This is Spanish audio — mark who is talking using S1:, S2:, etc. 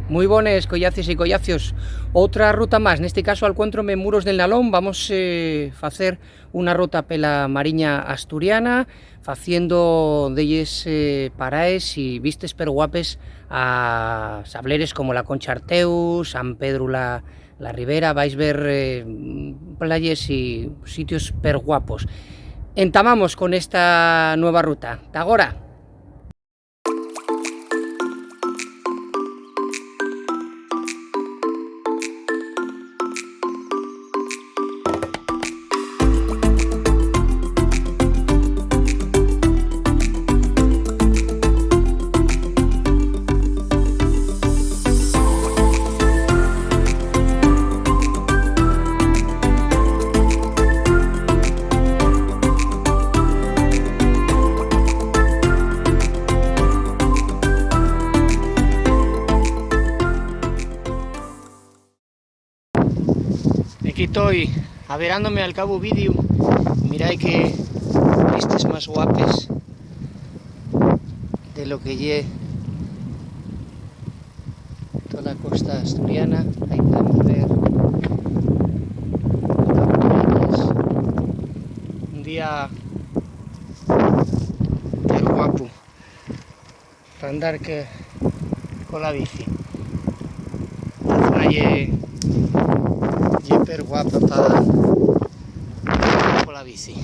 S1: Muy buenas, collaces y collacios. Outra ruta máis, neste caso alcuéntrome en Muros del Nalón. Vamos facer unha ruta pela Mariña Asturiana, faciendo delles paraes e vistes pero guapes a sableres como la Concha Arteu, San Pedro la Ribera. Vais ver playas e sitios per guapos. Entamamos con esta nueva ruta. Tagora. Aquí estoy averándome al cabo vídeo. Mirad que vistes más guapes de lo que lle toda la costa asturiana. Ahí podemos ver un día qué guapo para andar con la bici. La zona lle per guapa para con la bici.